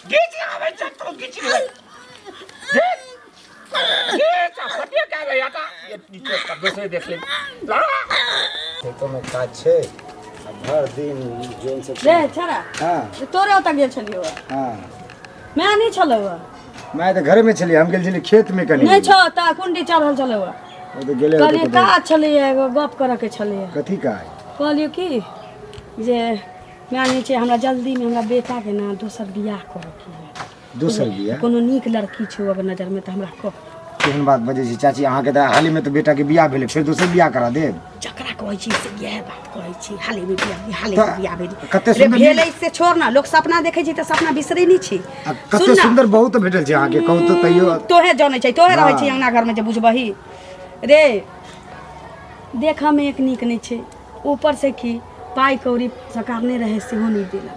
घीच आवे चक्रो घीच ले घीच फटिया क्या गया था ये नीचे कब्जे से देख ले तो मैं काज छे भर दिन जोन से रे छरा हां तोरे ओता गेल छलियो हां मैं नहीं छलो मैं तो घर में छली हम गेल छली खेत में कनी नहीं छ ता कुंडी चढ़ल छलो वो तो गेले कहलिए का छली एगो गप करे के छली कथी का कहलियो की जे मैं नहीं छे हमरा जल्दी में हमरा बेटा के ना दोसर बियाह करे के दोसर बियाह कोनो नीक लड़की छौ अगर नजर में त हमरा कह केहन बात बजे छी चाची अहाँ के हाल ही में तो बेटा के बियाह भेले फिर दोसर बियाह करा देब चकरा कहै छी से यह बात कहै छी हाले में बियाह भेल कते सुंदर भेलै से छोड़ ना लोग सपना देखै छी त सपना बिसरै नहीं छी कते सुंदर बहुत भेटल छै अहाँ के कहू तो तैयो तोहे जानै छै तोहे रहै छी अंगना घर में जे बुझबही रे देखा में एक नीक नहीं छे ऊपर से की पाई कौड़ी सरकार ने रहे सेहो नहीं देला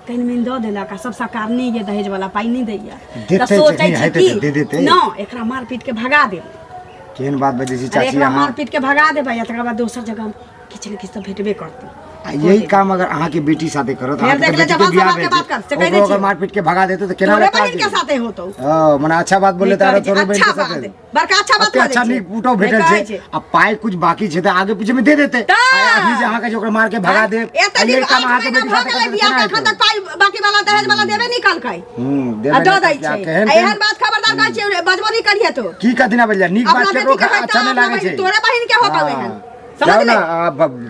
कहीं में दो देला का सब सरकार ने ये दहेज वाला पाई नहीं दैया त सोचै छी कि दे देते न एकरा मार पीट के भगा दे केहन बात बजे छी चाची एकरा मार पीट के भगा दे भाई तकर बाद दोसर जगह किछ न किछ तो भेटबे करतै यही काम अगर अहाँ के बेटी साथे करत अहाँ के बेटी के बियाह भेल अगर मार पीट के भगा देते तो केना तोरे बहन के साथे होतो हां माने अच्छा बात बोले तारे तोरे बहन के साथे बड़का अच्छा बात बोले अच्छा नीक पुटो भेटल छै अब पाई कुछ बाकी छै त आगे पीछे में दे देते अभी जे अहाँ के जोकर मार के भगा दे ये काम अहाँ के बेटी साथे करत बियाह के खाता पाई बाकी वाला दहेज वाला देबे निकाल kai देबे दो दै छै एहन बात खबरदार कहै छै बजबरी करिए तो की कदिना बजला नीक बात केकरो अच्छा नहीं लागे छै तोरे बहन के होतो एहन समझ ना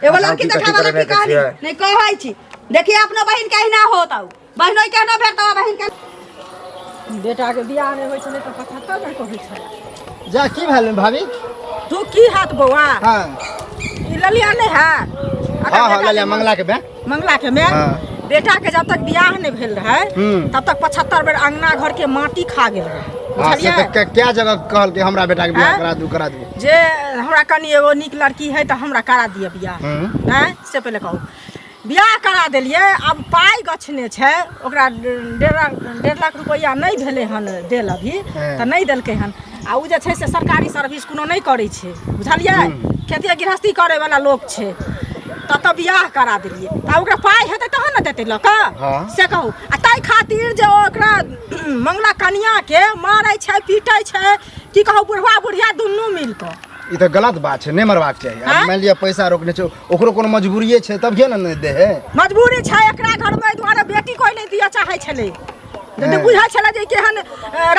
एगो लड़की देखावा लड़की कहानी नहीं कहै छी देखिए अपना बहन के ना होत बहनोई के ना भेटतो बहन के बेटा के बियाह रे होय छले त 75 में कहै छै जा की भेल भाभी तू की हाथ बौआ हां ई ललिया नहीं है हां ललिया मंगला के में बेटा के जब तक बियाह नहीं भेल रहे तब तक 75 बेर अंगना घर के माटी खा गेल रहे क्या जगह कहल के हमरा बेटा के बियाह करा दू जे हमरा कनी एगो नीक लड़की है त हमरा करा दिए बियाह हैं से पहले कहू बियाह करा देलिए अब पाई गछने छै ओकरा 1.5 लाख रुपया नहीं भेले हन देल अभी त नहीं देलकै हन आ उ जे छै से सरकारी सर्विस कोनो नहीं करै छै बुझलिए खेती गृहस्थी करे वाला लोग छै त बियाह करा देलिए त ओकरा पाई हेतै तहन न देतै लक से कहू आ ताई खातिर जे ओकरा मंगला कन्या के मारै छै पीटै छै की कहू बुढ़वा बुढ़िया दुन्नू मिल क ई त गलत बात छै नहीं मरबाक चाहिए अब मान लिया पैसा रोकने छै ओकरो कोनो मजबूरी छै तब के न दे है मजबूरी छै एकरा घर में द्वारा बेटी कोई नहीं दिया चाहे छले जे बुझा छले जे केहन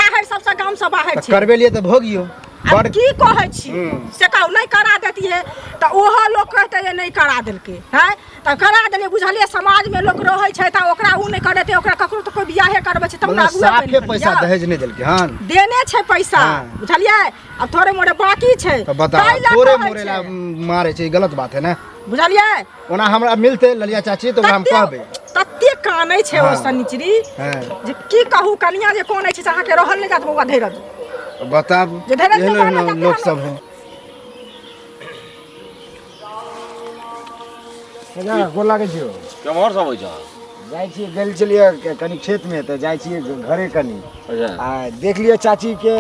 राहर सबसे गांव से बाहर छै करबे लिए त भोगियो बड़ की कहै छी से कहू नहीं करा देती है त ओहो लोग कहते ये नहीं करा देलके हैं त करा देले बुझलिए समाज में लोग रहै छै त ओकरा उ नहीं करते ओकरा ककरो त कोई बियाहे करबै छै तब ना साफे पैसा दहेज नहीं देलके हां देने छै पैसा बुझलिए अब थोड़े मोरे बाकी छै त बता थोड़े मोरे ला मारे छै गलत बात है ना बुझलिए ओना हमरा मिलते ललिया चाची तो हम कहबे तत्ते कानै छै ओ सनिचरी जे की कहू कनिया जे कोनै छै अहाँ के रहल नहीं जात बौआ धैर्य बताब लोग सब है गोर लागे छियो केमहर सब होइ छ जाय छी गेल छलिए कनी खेत में त जाय छी घरे कनी आ देख लियो चाची के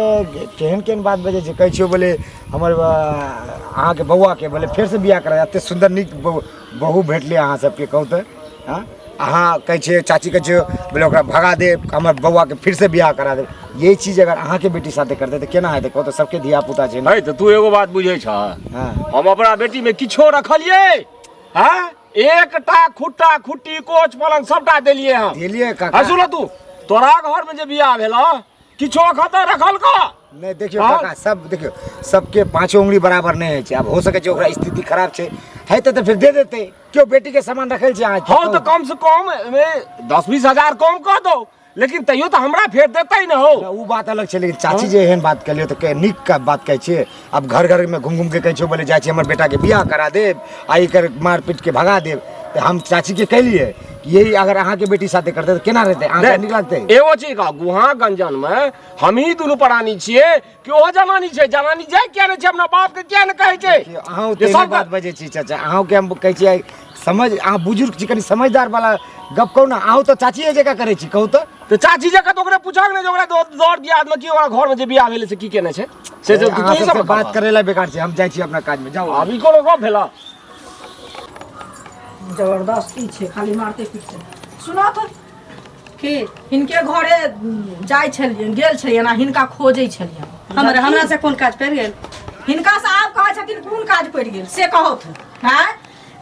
केहन केहन बात बजे छै कहै छियो बोले हमर अहाँ के बौआ के बोले फिर से बियाह करा एते सुंदर नीक बहू भेटले अहाँ सबके कहू त हां अहाँ कहै छै चाची कहै छै बोले ओकरा भगा दे हमर बौआ के फिर से बियाह करा दे यही चीज अगर अहाँ के बेटी साथे करते त केना हेतै कहू त सबके धिया पुता छै नहीं त तू एगो बात बुझै छ हम अपना बेटी में किछो रखलिए हां एकटा खुट्टा खुट्टी कोच पलंग सबटा देलिए हम देलिए काका सुन तू तोरा घर में जे बियाह भेलो किछो खतर रखल का नहीं देखियो काका सब देखियो सबके पांचों उंगली बराबर नहीं है छै अब हो सके छै ओकरा स्थिति खराब छै है तो फिर दे देते क्यों बेटी के सामान रखल छै आज हां तो कम से कम 10-20 हजार कम कर दो लेकिन तैयो तो हमरा फेर देते ही न हो वो बात अलग छै लेकिन चाची जे एहन बात कलियो तो निक का बात कहै छै अब घर घर में घूम घूम के कहै छै बोले जाय छै हमर बेटा के बियाह करा देब आई कर मार पीट के भगा देब तो हम चाची के कहलिए यही अगर अहाँ के बेटी साथे करते तो केना रहते अहाँ निक लागते एगो चीज का गुहा गंजन में हम ही दुनु प्राणी छिए कि ओ जनानी छै जनानी जाय क्या ने छै अपना बाप के क्या ने कहै छै अहाँ ते बात बजे छी चाचा अहाँ के हम कहै छी समझ अहाँ बुजुर्ग छी कनी समझदार वाला गप कहू ना अहाँ तो चाची जगह करे छी कहू तो चाची जगह तो ओकरे पूछक ने ओकरा दौड़ दिया में कि ओकरा घर में जे बियाह भेले से की केने छै से तू सब बात करेला बेकार छै हम जाय छी अपना काज में जाओ अभी कोनो गप भेला जबरदस्ती छे खाली मारते पीटते सुना तो कि हिनके घरे जाइ छलियन गेल छलियन आ हिनका खोजै छलियन हमरा से कोन काज पड़ि गेल हिनका से आप कहै छथिन कोन काज पड़ि गेल से कहत हैं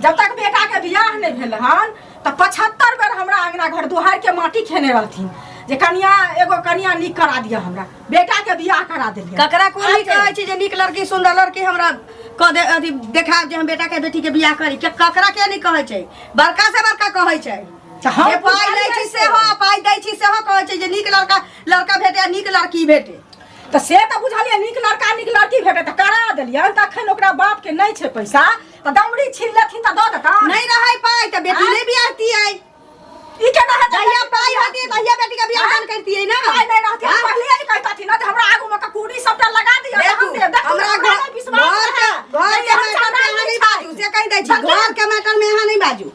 जब तक बेटा के बियाह नहीं भेल हन त 75 बेर हमरा अंगना घर दुहार के माटी खेने रहथिन जे कनिया एगो कनिया निक करा दिया हमरा बेटा के बियाह करा देलिए ककरा कोन नहीं कहै छी जे निक लड़की सुंदर लड़की हमरा क दे अथी देखा जे हम बेटा के बेटी के बियाह करी के ककरा के नहीं कहै छै बड़का से बड़का कहै छै जे पाई लै छी से हो पाई दै छी से हो कहै छै जे निक लड़का भेटे निक लड़की भेटे तो से तो बुझलिए निक लड़का निक लड़की भेटे त करा देलिए तखन ओकरा बाप के नहीं छै पैसा त दमड़ी छीन लेथिन त द देता नहीं रहै पाई त बेटी नहीं बियाहती है ई केना है जहिया पाई होती तहिया बेटी का बियाह दान करती है ना पाई नहीं रहती पहले ही कहता थी ना जे हमरा आगू में कुड़ी सबटा लगा दिया हम दे हमरा घर के मैटर में नहीं बाजू से कह दै छी घर के मैटर में यहाँ नहीं बाजू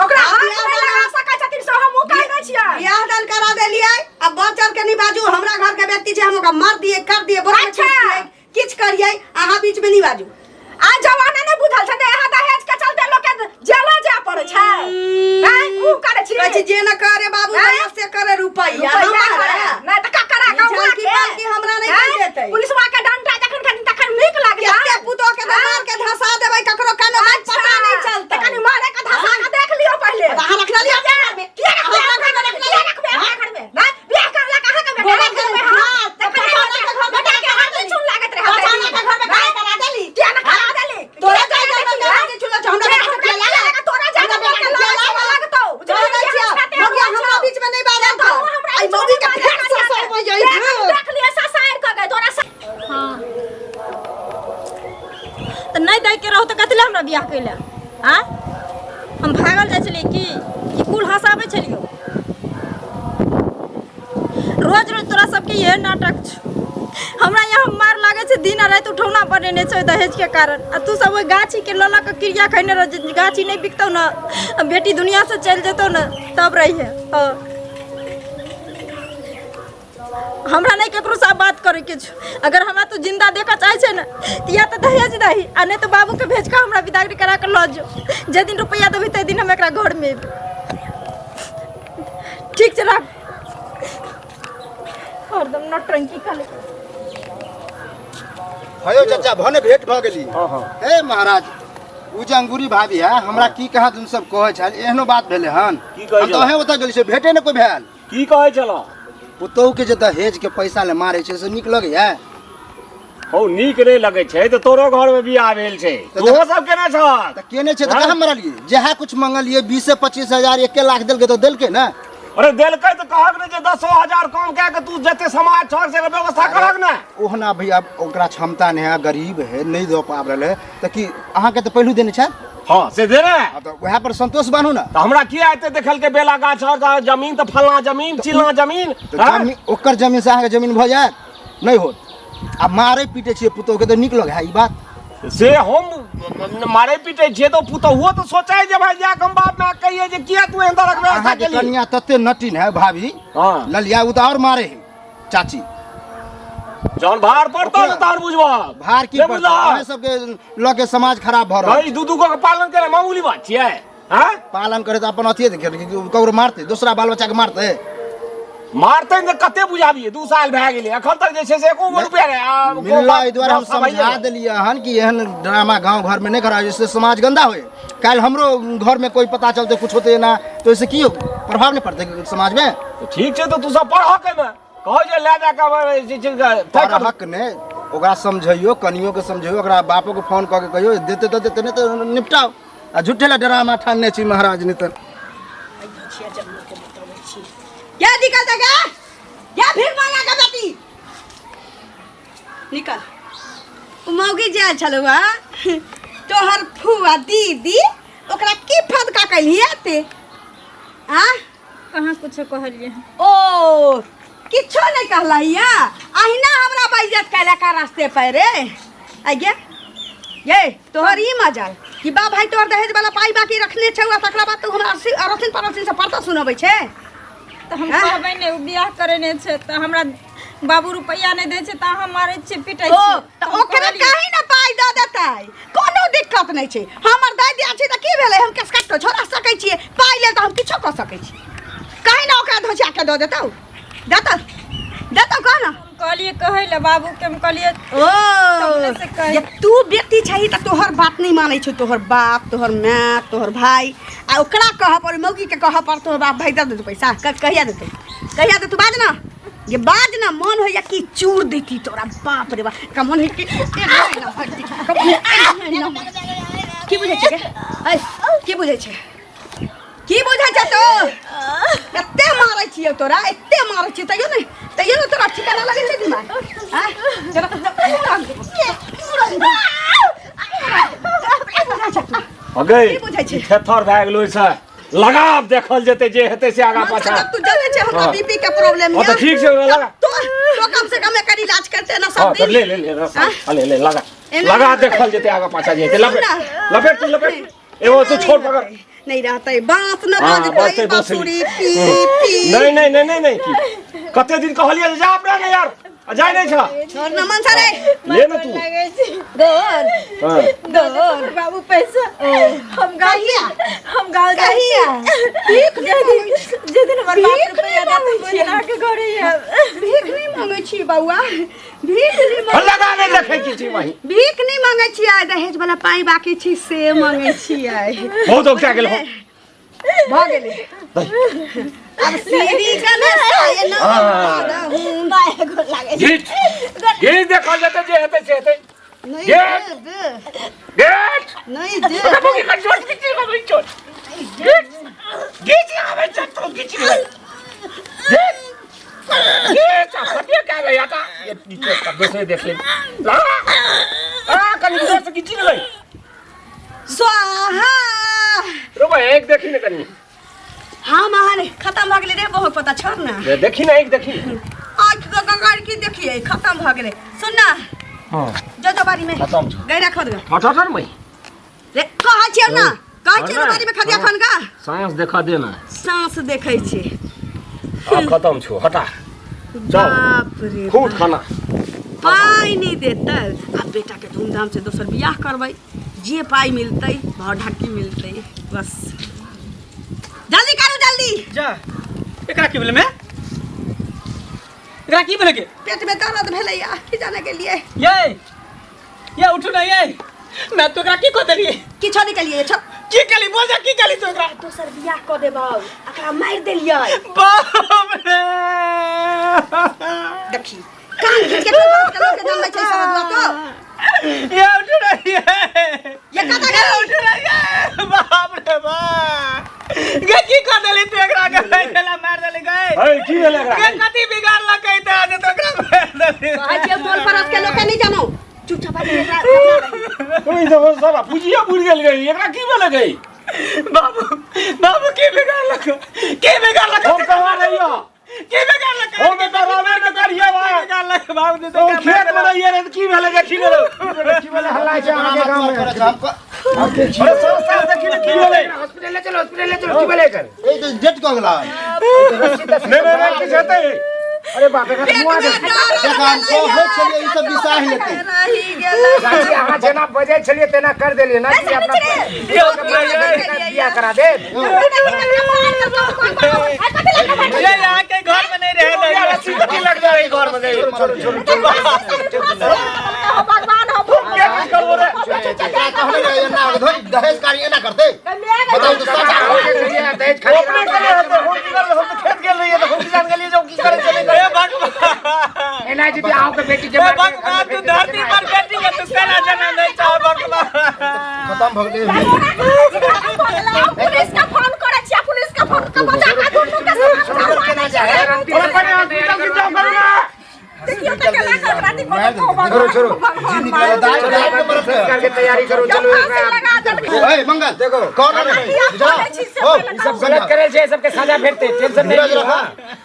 ओकरा हाथ में लगा सकै छथिन से हम कह दै छियै बियाह दान करा देलिए अब बढ़ चढ़ के नहीं बाजू हमरा घर के व्यक्ति छै हम ओकरा मार दिए कर दिए बोल किछ करिए अहाँ बीच में नहीं बाजू आ जवाना ने बुझल छै एहा दहेज के चलते लोग के जेलो जा पड़े छै हैं उ करे छी कहै छी जे न करे बाबू से करे रुपैया नहीं त का करा गांव की हमरा नहीं कर देतै पुलिसवा के डंडा जखन खन तखन नीक लागै के पुतो के मार के धसा देबै ककरो कानो पता नहीं चलता कनी मारे के धसा के देख लियो पहले अहाँ रख लियो घर में किया रखबे नहीं बियाह करला कहां के बेटा करबे हां तखन बेटा के हाथ चुन लागत रहे बचाना के घर में काय करा देली किया न करा देली तोरा जाय के चुला हमरा लगा तोरा जाय के लागतो हमरा बीच में नहीं बात आई मौगी के फेर से सब हो जाई देख लिया ससायर क गए तोरा हां त नहीं दै के रहू त कतले हमरा बियाह कैला हां हम भागल जाय छलिए कि कुल हंसाबे छलियो रोज रोज तोरा सबके ये नाटक छ हमरा यहाँ मार लागे छै दिन रात उठौना पड़ने छै दहेज के कारण आ तू सब ओइ गाछी के लला के क्रिया खैने रह गाछी नहीं बिकतौ ना बेटी दुनिया से चल जेतौ ना तब रही है हमरा नहीं केकरो से बात करे के छ अगर हमरा तू जिंदा देखा चाहे छै ना त या त दहेज दही आ नहीं तो बाबू के भेज के हमरा विदागरी करा के ल जो जे दिन रुपया देबी ते दिन हम एकरा घर में ठीक छै राख हरदम नौटंकी करे भयो चाचा भने भेट भ गेली हे महाराज उ जे अंगूरी भाभी है हमरा की कहा तुम सब कहै छल एहनो बात भेले हन की कहै हम तो हे ओता गेली से भेटे न कोई भेल की कहै छला पुतौ के जे दहेज के पैसा ले मारे छै से निक लगे है हो नीक नहीं लगे छै तो तोरो घर में बियाह भेल छै तोहो सब केना छ त केने छै त कहां मरलिए जेहा कुछ मंगलिए 20 से 25 हजार 1 लाख देलके तो देलके ना अरे देलकै तो कहक ने जे 10,000 कम कए के तू जते समाज छर से व्यवस्था करक ना ओहना भैया ओकरा क्षमता नहीं है गरीब है नहीं दो पाब रहले त की अहाँ के त पहलू देने छै हां से दे रे त वहा पर संतोष बानू ना त हमरा किया आते देखल के बेला गाछ और जमीन त फलना जमीन चिलना जमीन जमीन ओकर जमीन से अहाँ के जमीन भ जाय नहीं होत आ मारे पीटे छिए पुतौ के तो निक लगे है ई बात से हम मारे पीटे छे तो पुतहुओ तो सोचाय जे भाई जा कम बाप में कहिए जे किया तू अंदर रख व्यवस्था के लिए कन्या तत्ते नटिन है भाभी हां ललिया उ तो और मारे है चाची जौन भार पड़ता न तार बुझवा भार की पड़ता है सबके लगे समाज खराब भ रहा भाई दू को पालन करे मामूली बात छिए हां पालन करे त अपन अथिए देखे कौर मारते दूसरा बाल बच्चा के मारते मारते न कते बुझाबिए 2 साल भए गेलै अखन तक जे छै से एको रुपया रे मिलला ई द्वारा हम समझा देलिए हन कि एहन ड्रामा गांव घर में नहीं करा जिससे समाज गंदा होए काल हमरो घर में कोई पता चलते कुछ होते ना तो इससे की प्रभाव नहीं पड़ते समाज में ठीक छै तो तू सब पढ़ के में कहो जे ले जा के पर हक ने ओकरा समझियो कनियो के समझियो ओकरा बापो के फोन क के कहियो देते तो देते नहीं तो निपटाओ आ झूठे ला ड्रामा ठानने छी महाराज ने त क्या दिक्कत है क्या भीख मांगा का बेटी निकल मौगी जाय छलुआ तोहर फुआ दीदी ओकरा की फदका कलिए ते हां कहां कुछ कहलिए ओ किछो नहीं कहलैया अहिना हमरा बेइज्जत कैला का रास्ते पर रे आगे ये तोहर ई मजाल कि बा भाई तोहर दहेज वाला पाई बाकी रखने छौ तकरा बाद तू हमरा अरसिन पड़ोसिन से पड़ता सुनबै छै तो हम कहबै ने बियाह करेने छै त हमरा बाबू रुपया नहीं दे छै त हम मारे छै पिटै छै त ओकरा काहे न पाई द देतै कोनो दिक्कत नहीं छै हमर दाय दिया छै त की भेलै हम केस काट के छोड़ा सकै छियै पाई ले त हम किछो क सकै छी काहे ना ओकरा धोचा के दो देता देता कह ना कहलिए कहे ले बाबू के हम कहलिए ओ से कहे। ये तू बेटी चाहिए त तोहर बात नहीं मानै छ तोहर बाप तोहर माँ तोहर भाई आ ओकरा कह पर मौगी के कह पर तोहर बाप भाई दे दे पैसा कहिया दे तू बाज ना ये बाज ना मन हो या कि चूर देती तोरा बाप रे बाप का मन है कि की बुझे छे की बुझे छे तो एते मारै छियै तोरा एते मारै छियै तैयो ने तोरा ठिकाना लगै छै दिमाग हां अगे थेथर भए गेलो से लगाव देखल जेते जे हेते से आगा पाछा तू जाने छै हमरा बीपी के प्रॉब्लम है तो ठीक छै लगा तो कम से कम एकर इलाज करते ना सब दिन ले लगा देखल जेते आगा पाछा जे लपेट एगो तो छोड़ पकड़ नहीं रहते बात न बाज बांसुरी पी नहीं कते दिन कहलिए जा अपना ने यार जाय नहीं छ छोड़ न मन सारे ले न तू दो बाबू पैसा हम गाँव कहिया भीख जे दिन हमर बाप रुपया देते बोलना के घरे भीख नहीं मांगे छी बउआ भीख नहीं मांगे लगा नहीं रखे की छी वही भीख नहीं मांगे छी आ दहेज वाला पाई बाकी छी से मांगे छी आय बहुत हो क्या गेल हो भ गेले अब सीढ़ी का ना ये ना बाय गो लागे ये देखल जेते जे हेते से हेते नहीं गेट नहीं दे बाबू के छोड़ की चीज को छोड़ गेट आवे चल तो गेट गेट फटिया क्या गया था ये नीचे का दूसरे देख ले ला कनी दूर से खींच ले स्वाहा रुको एक देखी न कनी हाँ महाने खत्म भ गेले रे बहुत पता छोड़ ना देखी ना एक देखी आज तो गंगार की देखिए खत्म भ गेले सुन ना हां जो बारी में खत्म छ गैरा खोद ग ठठर मई रे कहा छियै ना कहा छियै बारी में खदिया खन का सांस देखा देना सांस देखै छी अब खत्म छो हटा बाप रे खूब खाना पाई नहीं देता अब बेटा के धूमधाम से दोसर बियाह करबै जे पाई मिलतै भाव ढाकी मिलतै बस जल्दी करू जल्दी जा एकरा की भेलै में एकरा की भेलै के पेट में दर्द भेलै या की जाने के लिए ये उठू ना ये मैं तो एकरा की कह देलिए किछो नहीं कलिए छ की कली बोल जा की कली तो एकरा दोसर बियाह क देबौ एकरा मार देलियै बाप रे देखी कान घिच के लोग के जन्मै छै समझवा तो ये उठू ना ये कता के उठू ना ये बाप रे बाप गे की कह देली तो एकरा के चला मार देली गए ए की भेलै एकरा गे कति बिगाड़ लकै त आज तो एकरा मार देली कहे छै बोल परस के लोग के नहीं जानो चुपचाप आ एकरा ओइ तो सारा पुजिया बुड़ गेल गई एकरा की भेलै गई बाबू की बिगाड़ लकै हम कहां रहियो की बिगाड़ लकै हम तो रामे न करिए भाई बिगाड़ लकै बाबू दे तो खेत में रहिए रे की भेलै देखी रे की भेलै हल्ला छै अहाँ के गांव में अरे सर देखी की भेलै हॉस्पिटल ले चलो की भेलै कर ए तो जेट क गेला नहीं किछ हेतै अरे बाप रे मुआ दे देखा हम को हो चलिए ई सब विसाह लेते रही गेल चाची अहाँ जेना बजै छलिए तेना कर देलिए ना कि अपना बियाह करा दे ये यहाँ के घर में नहीं रहे की लग जा रही घर में गई भगवान हो क्या करबो रे कहले ना दहेज कार्य ना करते बताओ तो सच दहेज अपने करे होते हम की कर हम खेत गेल रही है तो हम जान गेलिए जो की करे चले गए भगवान एना जी आओ के बेटी के भगवान तू धरती पर बेटी के तू केना जन्म दे चाह भगवान खत्म भ गेले पुलिस का फोन करे छियै पुलिस का फोन के बजा के दुनू के समाधान ना जाए अपने हॉस्पिटल की जाओ करो ना देखियो तो केना कर राती को छोड़ो जी निकले दाई के तरफ करके तैयारी करो चलो लगा दे ए मंगल देखो कौन है ओ ई सब गलत करे छै सबके सजा भेटते टेंशन नहीं धीरज रखा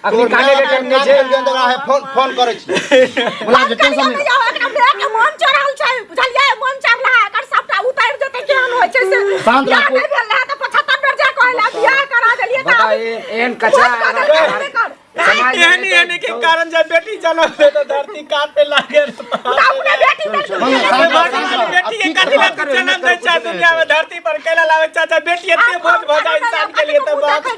अभी काले के टाइम में छै है फोन करे छी बोला जे टेंशन नहीं के मन चढ़ल छै बुझलियै मन चढ़ला एकर सबटा उतारि देते केहन होय छै से शांत बियाह रखो। नहीं भेल रहा त 75 बेर जा कहला बियाह करा देलियै त बता एहन कचरा यानी के कारण जब बेटी जन्म दे तो धरती कांपे लागे अपने बेटी बेटी के कथी जन्म दे चाह दुनिया में धरती पर कैला लावे चाचा बेटी एते बोझ भजा इंसान के लिए तो बात है